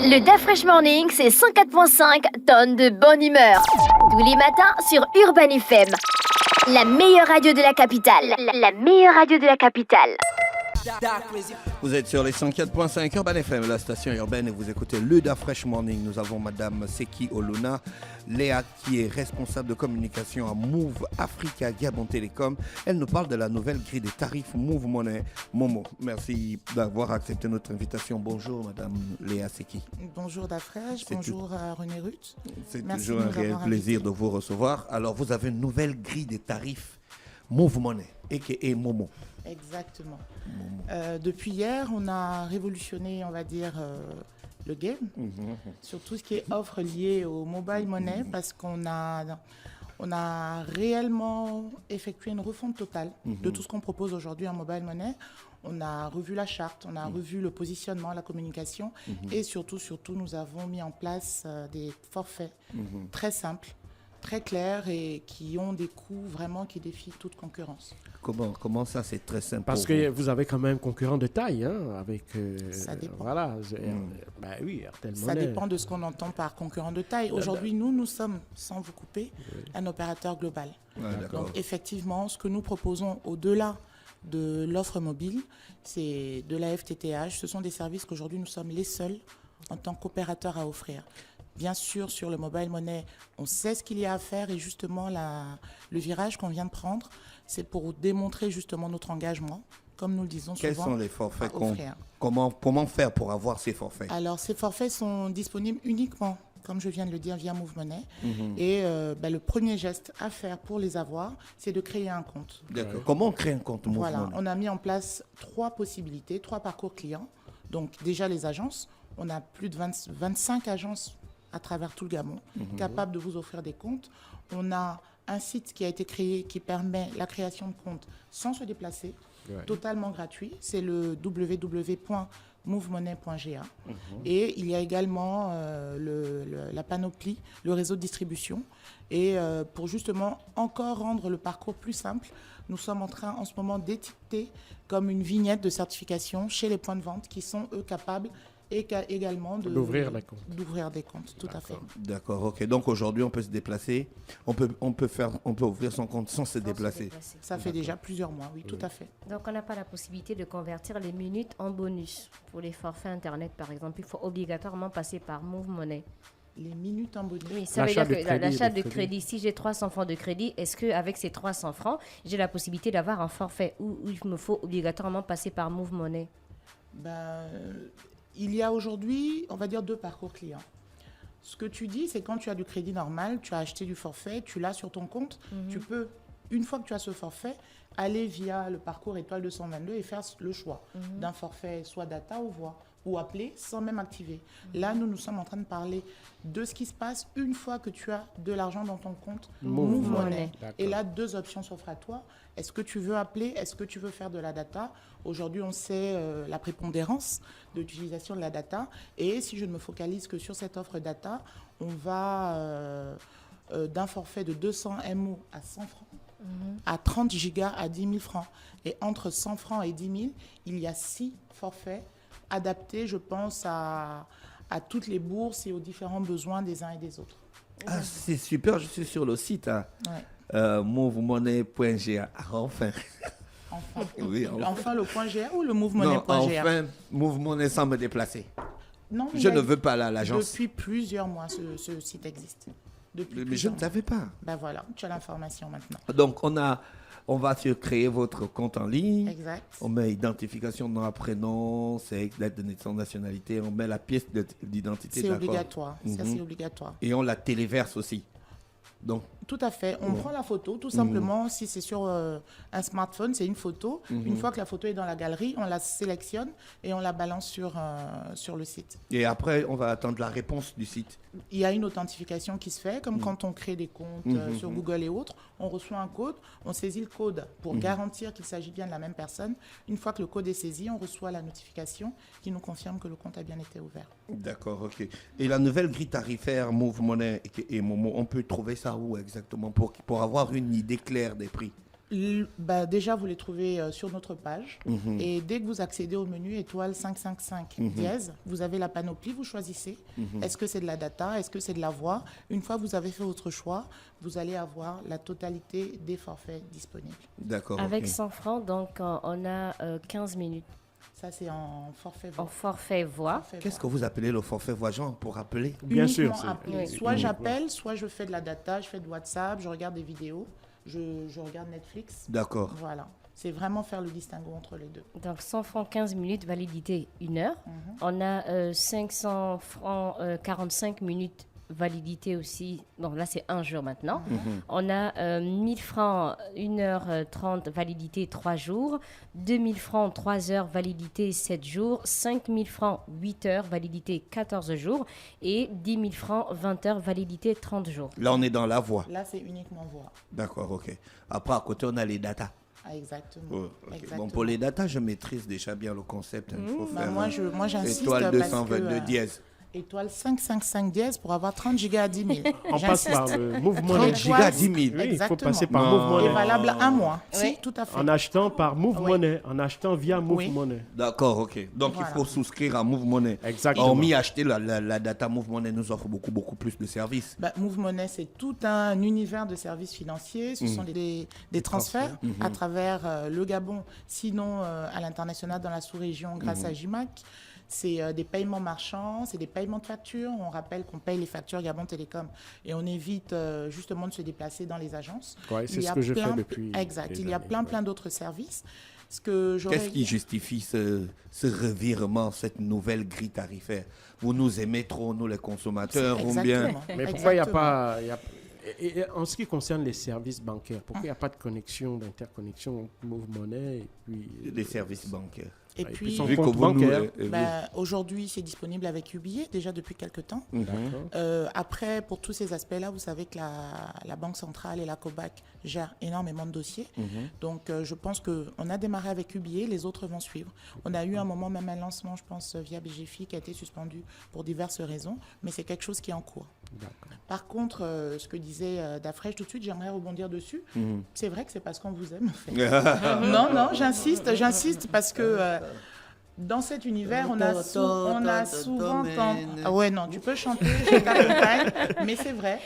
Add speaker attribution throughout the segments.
Speaker 1: Le DA Fresh Morning, c'est 104.5 tonnes de bonne humeur. Tous les matins sur Urban FM. La meilleure radio de la capitale. La meilleure radio de la capitale.
Speaker 2: Vous êtes sur les 104.5 Urban FM, la station urbaine, et vous écoutez le DA Fresh Morning. Nous avons Madame Seki Oluna, Léa, qui est responsable de communication à Move Africa Gabon Télécom. Elle nous parle de la nouvelle grille des tarifs Move Money Momo. Merci d'avoir accepté notre invitation. Bonjour Madame Léa Seki.
Speaker 3: Bonjour DA Fresh, bonjour René Ruth.
Speaker 2: C'est
Speaker 3: Merci
Speaker 2: toujours
Speaker 3: de
Speaker 2: un
Speaker 3: nous
Speaker 2: réel
Speaker 3: avoir
Speaker 2: plaisir
Speaker 3: invités.
Speaker 2: de vous recevoir. Alors vous avez une nouvelle grille des tarifs Move Money, a.k.a. Momo.
Speaker 3: Exactement. Depuis hier, on a révolutionné, on va dire, le game sur tout ce qui est offre liée au mobile money parce qu'on a réellement effectué une refonte totale de tout ce qu'on propose aujourd'hui en mobile money. On a revu la charte, on a revu le positionnement, la communication et surtout, nous avons mis en place des forfaits très simples, très clairs et qui ont des coûts vraiment qui défient toute concurrence.
Speaker 2: Comment ça, c'est très simple?
Speaker 4: Parce
Speaker 2: pour
Speaker 4: que
Speaker 2: vous?
Speaker 4: vous avez quand même un concurrent de taille, hein, avec...
Speaker 3: Ça dépend.
Speaker 4: Voilà. Ben oui, RTL
Speaker 3: Ça
Speaker 4: Money.
Speaker 3: dépend de ce qu'on entend par concurrent de taille. Aujourd'hui, nous sommes, sans vous couper, un opérateur global.
Speaker 2: Ouais, d'accord.
Speaker 3: Donc, effectivement, ce que nous proposons au-delà de l'offre mobile, c'est de la FTTH. Ce sont des services qu'aujourd'hui, nous sommes les seuls en tant qu'opérateurs à offrir. Bien sûr, sur le mobile money, on sait ce qu'il y a à faire et justement, le virage qu'on vient de prendre, c'est pour démontrer justement notre engagement, comme nous le disons souvent.
Speaker 2: Quels sont les forfaits
Speaker 3: à offrir.
Speaker 2: Comment faire pour avoir ces forfaits?
Speaker 3: Alors, ces forfaits sont disponibles uniquement, comme je viens de le dire, via Move Money. Et le premier geste à faire pour les avoir, c'est de créer un compte.
Speaker 2: D'accord. Comment on crée un compte Move
Speaker 3: Voilà,
Speaker 2: Money?
Speaker 3: on a mis en place 3 possibilités, 3 parcours clients. Donc, déjà les agences, on a plus de 25 agences à travers tout le Gabon, capables de vous offrir des comptes. On a un site qui a été créé qui permet la création de comptes sans se déplacer, totalement gratuit. C'est le www.movemoney.ga. Et il y a également la panoplie, le réseau de distribution. Et pour justement encore rendre le parcours plus simple, nous sommes en train en ce moment d'étiqueter comme une vignette de certification chez les points de vente qui sont, eux, capables et également
Speaker 4: D'ouvrir des comptes.
Speaker 3: d'ouvrir des comptes, tout à fait.
Speaker 2: D'accord, ok. Donc aujourd'hui, on peut se déplacer, on peut ouvrir son compte sans se déplacer.
Speaker 3: Ça fait déjà plusieurs mois, oui, tout à fait.
Speaker 5: Donc, on n'a pas la possibilité de convertir les minutes en bonus. Pour les forfaits Internet, par exemple, il faut obligatoirement passer par Move Money.
Speaker 3: Les minutes en bonus.
Speaker 5: Oui, ça veut
Speaker 4: L'achat
Speaker 5: dire
Speaker 4: de
Speaker 5: que
Speaker 4: crédit,
Speaker 5: l'achat
Speaker 4: de
Speaker 5: de
Speaker 4: crédit.
Speaker 5: crédit, si j'ai 300 francs de crédit, est-ce qu'avec ces 300 francs, j'ai la possibilité d'avoir un forfait où il me faut obligatoirement passer par Move Money?
Speaker 3: Il y a aujourd'hui, on va dire, 2 parcours clients. Ce que tu dis, c'est quand tu as du crédit normal, tu as acheté du forfait, tu l'as sur ton compte, tu peux, une fois que tu as ce forfait, aller via le parcours étoile 222 et faire le choix d'un forfait soit data ou voix, ou appeler sans même activer. Là, nous sommes en train de parler de ce qui se passe une fois que tu as de l'argent dans ton compte Move Money.
Speaker 4: D'accord.
Speaker 3: Et là, 2 options s'offrent à toi. Est-ce que tu veux appeler? Est-ce que tu veux faire de la data? Aujourd'hui, on sait la prépondérance de l'utilisation de la data. Et si je ne me focalise que sur cette offre data, on va d'un forfait de 200 MO à 100 francs, à 30 gigas à 10 000 francs. Et entre 100 francs et 10 000, il y a 6 forfaits adaptés, je pense, à toutes les bourses et aux différents besoins des uns et des autres.
Speaker 2: Ah, c'est super, je suis sur le site, hein.
Speaker 3: Ouais.
Speaker 2: movemoney.ga. Ah, enfin.
Speaker 3: Enfin,
Speaker 2: Oui,
Speaker 3: enfin le point GA ou le
Speaker 2: Non,
Speaker 3: movemoney.ga?
Speaker 2: enfin, Move Money sans me déplacer.
Speaker 3: Non, mais
Speaker 2: Je
Speaker 3: il y
Speaker 2: ne
Speaker 3: a-
Speaker 2: veux pas l'agence.
Speaker 3: Depuis plusieurs mois, ce site existe. Depuis
Speaker 2: Mais je
Speaker 3: plusieurs
Speaker 2: ne
Speaker 3: mois.
Speaker 2: savais pas.
Speaker 3: Ben voilà, tu as l'information maintenant.
Speaker 2: Donc, on va se créer votre compte en ligne.
Speaker 3: Exact.
Speaker 2: On met identification, nom, prénom, sexe, date de naissance, nationalité. On met la pièce d'identité.
Speaker 3: C'est
Speaker 2: d'accord.
Speaker 3: obligatoire. Ça, c'est obligatoire.
Speaker 2: Et on la téléverse aussi. Donc,
Speaker 3: Tout à fait. On prend la photo, tout simplement. Si c'est sur un smartphone, c'est une photo. Une fois que la photo est dans la galerie, on la sélectionne et on la balance sur le site.
Speaker 2: et après, on va attendre la réponse du site.
Speaker 3: Il y a une authentification qui se fait, comme quand on crée des comptes sur Google et autres. On reçoit un code, on saisit le code pour garantir qu'il s'agit bien de la même personne. Une fois que le code est saisi, on reçoit la notification qui nous confirme que le compte a bien été ouvert.
Speaker 2: D'accord, ok. Et la nouvelle grille tarifaire Move Money et Momo, on peut trouver ça où exactement pour avoir une idée claire des prix?
Speaker 3: Déjà, vous les trouvez sur notre page. Et dès que vous accédez au menu étoile 555 dièse, vous avez la panoplie, vous choisissez. Est-ce que c'est de la data? Est-ce que c'est de la voix? Une fois que vous avez fait votre choix, vous allez avoir la totalité des forfaits disponibles.
Speaker 2: D'accord.
Speaker 5: Avec 100 francs, donc on a 15 minutes
Speaker 3: Ça, c'est en forfait voix.
Speaker 5: en forfait voix.
Speaker 3: Forfait
Speaker 2: Qu'est-ce que
Speaker 3: voix.
Speaker 2: vous appelez le forfait voyageur pour appeler?
Speaker 4: Bien sûr.
Speaker 3: Uniquement appeler.
Speaker 5: Oui.
Speaker 3: Soit j'appelle, soit je fais de la data, je fais de WhatsApp, je regarde des vidéos, je regarde Netflix.
Speaker 2: D'accord.
Speaker 3: Voilà. C'est vraiment faire le distinguo entre les deux.
Speaker 5: Donc 100 francs, 15 minutes, validité 1 heure. On a 500 francs, 45 minutes, validité aussi. Bon, là, c'est 1 jour maintenant. On a 1000 francs, 1 heure 30, validité 3 jours. 2000 francs, 3 heures, validité 7 jours. 5000 francs, 8 heures, validité 14 jours. Et 10 000 francs, 20 heures, validité 30 jours.
Speaker 2: Là, on est dans la voix.
Speaker 3: Là, c'est uniquement voix.
Speaker 2: D'accord, ok. Après, à côté, on a les datas.
Speaker 3: Ah, exactement.
Speaker 2: Oh, ok.
Speaker 3: Exactement.
Speaker 2: Bon, pour les datas, je maîtrise déjà bien le concept. Il faut faire
Speaker 3: Moi, j'insiste
Speaker 2: étoile
Speaker 3: parce
Speaker 2: 222
Speaker 3: que,
Speaker 2: dièse.
Speaker 3: étoile 555 dièse pour avoir 30 gigas à 10 000.
Speaker 4: On passe par le Move Money.
Speaker 2: 30 gigas, 10 000.
Speaker 4: Oui, il faut
Speaker 3: Exactement.
Speaker 4: passer par
Speaker 2: Non.
Speaker 4: Move Money.
Speaker 3: Et valable un mois.
Speaker 5: Oui.
Speaker 3: Si, tout à fait.
Speaker 4: En achetant par Move
Speaker 3: Oui.
Speaker 4: Money, en achetant via Move
Speaker 3: Oui.
Speaker 4: Money.
Speaker 2: D'accord, ok. Donc,
Speaker 3: Voilà.
Speaker 2: il faut souscrire à Move Money.
Speaker 4: Exactement.
Speaker 2: Hormis acheter la data, Move Money nous offre beaucoup plus de services.
Speaker 3: Move Money, c'est tout un univers de services financiers. Ce sont des transferts à travers le Gabon, sinon à l'international dans la sous-région grâce à JIMAC. C'est des paiements marchands, c'est des paiements de factures. On rappelle qu'on paye les factures Gabon Télécom et on évite justement de se déplacer dans les agences.
Speaker 4: Ouais, c'est
Speaker 3: Il y
Speaker 4: ce
Speaker 3: a
Speaker 4: que je fais
Speaker 3: plein-
Speaker 4: depuis
Speaker 3: Exact.
Speaker 4: des
Speaker 3: Il y a
Speaker 4: années,
Speaker 3: plein
Speaker 4: ouais.
Speaker 3: d'autres services. Ce que j'aurais-
Speaker 2: Qu'est-ce qui justifie ce revirement, cette nouvelle grille tarifaire? Vous nous aimez trop, nous les consommateurs, ou bien...
Speaker 3: Exactement.
Speaker 4: Mais pourquoi il n'y a
Speaker 3: Exactement.
Speaker 4: pas... Et en ce qui concerne les services bancaires, pourquoi il n'y a pas de connexion, d'interconnexion entre Move Money et puis...
Speaker 2: des services bancaires?
Speaker 3: Et
Speaker 4: Et puis
Speaker 3: puis,
Speaker 4: son
Speaker 2: Vu que
Speaker 4: compte
Speaker 2: vous nous...
Speaker 4: bancaire.
Speaker 3: aujourd'hui, c'est disponible avec UBA déjà depuis quelques temps.
Speaker 4: D'accord.
Speaker 3: Après, pour tous ces aspects-là, vous savez que la Banque centrale et la COBAC gèrent énormément de dossiers. Donc, je pense qu'on a démarré avec UBA, les autres vont suivre. On a eu un moment, même un lancement, je pense, via BGFI, qui a été suspendu pour diverses raisons, mais c'est quelque chose qui est en cours.
Speaker 4: D'accord.
Speaker 3: Par contre, ce que disait Dafresh, tout de suite, j'aimerais rebondir dessus. C'est vrai que c'est parce qu'on vous aime, en fait. Non, j'insiste parce que... dans cet univers, on a souvent... Ah ouais, non, tu peux chanter, je t'accompagne. Mais c'est vrai,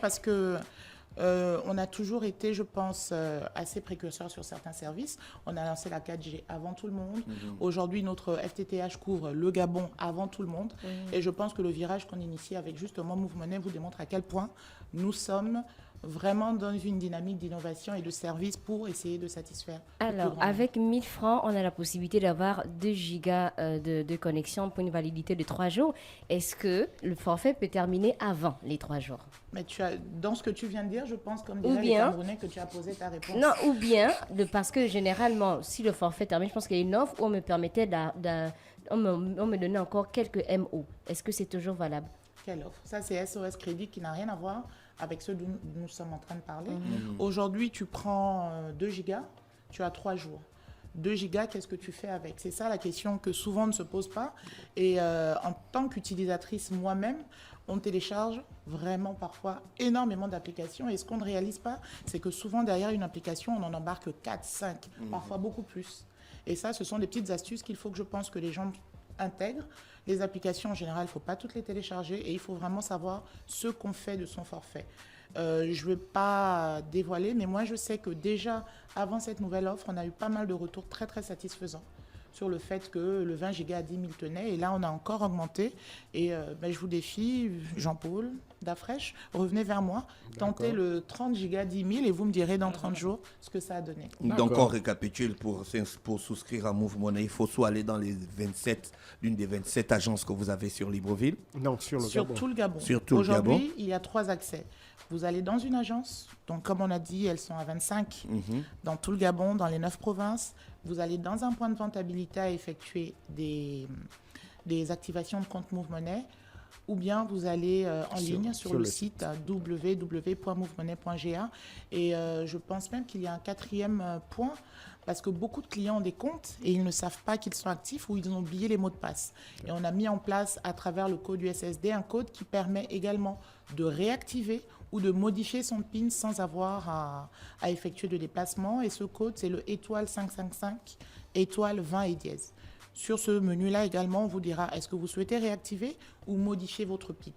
Speaker 3: parce que on a toujours été, je pense, assez précurseurs sur certains services. On a lancé la 4G avant tout le monde. Aujourd'hui, notre FTTH couvre le Gabon avant tout le monde. Et je pense que le virage qu'on initie avec justement Move Money vous démontre à quel point nous sommes vraiment dans une dynamique d'innovation et de service pour essayer de satisfaire. le plus
Speaker 5: Alors,
Speaker 3: grand nombre.
Speaker 5: avec 1000 francs, on a la possibilité d'avoir 2 gigas de connexion pour une validité de 3 jours. Est-ce que le forfait peut terminer avant les 3 jours?
Speaker 3: Mais dans ce que tu viens de dire, je pense, comme
Speaker 5: Ou
Speaker 3: dirait les
Speaker 5: bien-
Speaker 3: Camerounais, que tu as posé ta réponse.
Speaker 5: Non, ou bien, parce que généralement, si le forfait termine, je pense qu'il y a une offre où on me permettait on me donnait encore quelques MO. Est-ce que c'est toujours valable?
Speaker 3: Quelle offre? Ça, c'est SOS Crédit qui n'a rien à voir avec ce dont nous sommes en train de parler. Aujourd'hui, tu prends 2 gigas, tu as 3 jours. 2 gigas, qu'est-ce que tu fais avec? C'est ça la question que souvent on ne se pose pas. Et en tant qu'utilisatrice moi-même, on télécharge vraiment parfois énormément d'applications. Et ce qu'on ne réalise pas, c'est que souvent derrière une application, on en embarque 4, 5, parfois beaucoup plus. Et ça, ce sont des petites astuces qu'il faut que je pense que les gens intègrent. Les applications, en général, il ne faut pas toutes les télécharger et il faut vraiment savoir ce qu'on fait de son forfait. Je ne vais pas dévoiler, mais moi, je sais que déjà, avant cette nouvelle offre, on a eu pas mal de retours très, très satisfaisants sur le fait que le 20 gigas à 10 000 tenait. Et là, on a encore augmenté. Et je vous défie, Jean-Paul, Dafresh, revenez vers moi, tentez le 30 gigas 10 000 et vous me direz dans 30 jours ce que ça a donné.
Speaker 2: Donc, on récapitule, pour souscrire à Move Money, il faut soit aller dans l'une des 27 agences que vous avez sur Libreville.
Speaker 4: Non, sur le
Speaker 3: Sur
Speaker 4: Gabon.
Speaker 3: tout le Gabon.
Speaker 2: Sur tout le Gabon.
Speaker 3: Aujourd'hui, il y a 3 accès. Vous allez dans une agence, donc comme on a dit, elles sont à 25 dans tout le Gabon, dans les 9 provinces. Vous allez dans un point de vente habilité à effectuer des activations de compte Move Money, ou bien vous allez en ligne sur le site www.movemoney.ga. Et je pense même qu'il y a un 4e point, parce que beaucoup de clients ont des comptes et ils ne savent pas qu'ils sont actifs ou ils ont oublié les mots de passe. Et on a mis en place à travers le code USSD un code qui permet également de réactiver ou de modifier son PIN sans avoir à effectuer de déplacement. Et ce code, c'est le étoile 555, étoile 20 et dièse. Sur ce menu-là également, on vous dira est-ce que vous souhaitez réactiver ou modifier votre PIN.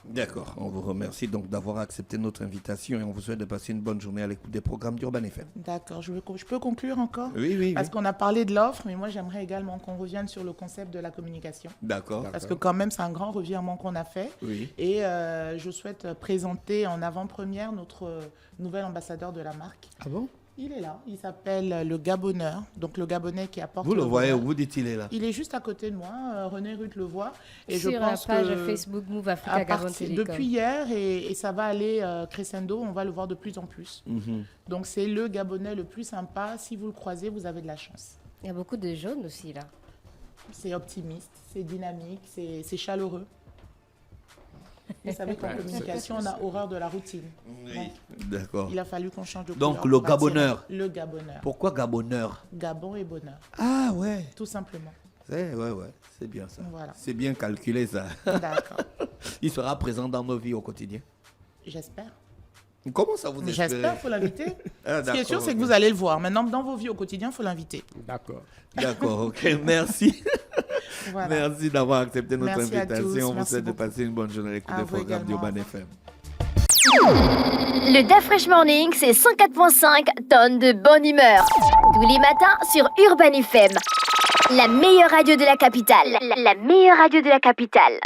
Speaker 2: D'accord, on vous remercie donc d'avoir accepté notre invitation et on vous souhaite de passer une bonne journée à l'écoute des programmes d'Urban FM.
Speaker 3: D'accord, je peux conclure encore?
Speaker 2: Oui.
Speaker 3: Parce qu'on a parlé de l'offre, mais moi j'aimerais également qu'on revienne sur le concept de la communication.
Speaker 2: D'accord.
Speaker 3: Parce que quand même, c'est un grand revirement qu'on a fait.
Speaker 2: Oui.
Speaker 3: Et je souhaite présenter en avant-première notre nouvel ambassadeur de la marque.
Speaker 2: Ah bon?
Speaker 3: Il est là, il s'appelle le Gabonneur, donc le Gabonais qui apporte
Speaker 2: Vous le voyez,
Speaker 3: bonheur.
Speaker 2: vous dites-il est là.
Speaker 3: Il est juste à côté de moi, René Ruth le voit. Et
Speaker 5: Sur
Speaker 3: je pense
Speaker 5: la page
Speaker 3: que
Speaker 5: Facebook Move Africa Gabon Télécom.
Speaker 3: depuis hier, et ça va aller crescendo, on va le voir de plus en plus. Donc c'est le Gabonais le plus sympa. Si vous le croisez, vous avez de la chance.
Speaker 5: Il y a beaucoup de jaunes aussi là.
Speaker 3: C'est optimiste, c'est dynamique, c'est chaleureux. Vous savez qu'en communication, on a horreur de la routine.
Speaker 2: Oui,
Speaker 3: Donc,
Speaker 2: d'accord.
Speaker 3: il a fallu qu'on change de
Speaker 2: Donc,
Speaker 3: couleur
Speaker 2: le
Speaker 3: pour partir.
Speaker 2: Gabonneur.
Speaker 3: Le Gabonneur.
Speaker 2: Pourquoi Gabonneur?
Speaker 3: Gabon et bonheur,
Speaker 2: Ah ouais,
Speaker 3: tout simplement.
Speaker 2: ouais, c'est bien ça.
Speaker 3: Voilà.
Speaker 2: C'est bien calculé ça.
Speaker 3: D'accord.
Speaker 2: Il sera présent dans nos vies au quotidien.
Speaker 3: J'espère.
Speaker 2: Comment ça vous espérez?
Speaker 3: J'espère, il faut l'inviter.
Speaker 2: Ah,
Speaker 3: Ce qui est sûr,
Speaker 2: d'accord,
Speaker 3: c'est que
Speaker 2: ok.
Speaker 3: vous allez le voir. Maintenant, dans vos vies au quotidien, il faut l'inviter.
Speaker 4: D'accord.
Speaker 2: D'accord, ok, merci.
Speaker 3: Voilà.
Speaker 2: Merci d'avoir accepté notre
Speaker 3: Merci à
Speaker 2: invitation.
Speaker 3: tous,
Speaker 2: On vous
Speaker 3: merci
Speaker 2: souhaite de
Speaker 3: beaucoup.
Speaker 2: passer une bonne journée à l'écoute
Speaker 3: À
Speaker 2: des
Speaker 3: vous
Speaker 2: programmes
Speaker 3: également.
Speaker 2: d'Urban FM.
Speaker 1: Le DaFresh Morning, c'est 104.5 tonnes de bonne humeur. Tous les matins sur Urban FM. La meilleure radio de la capitale. La meilleure radio de la capitale.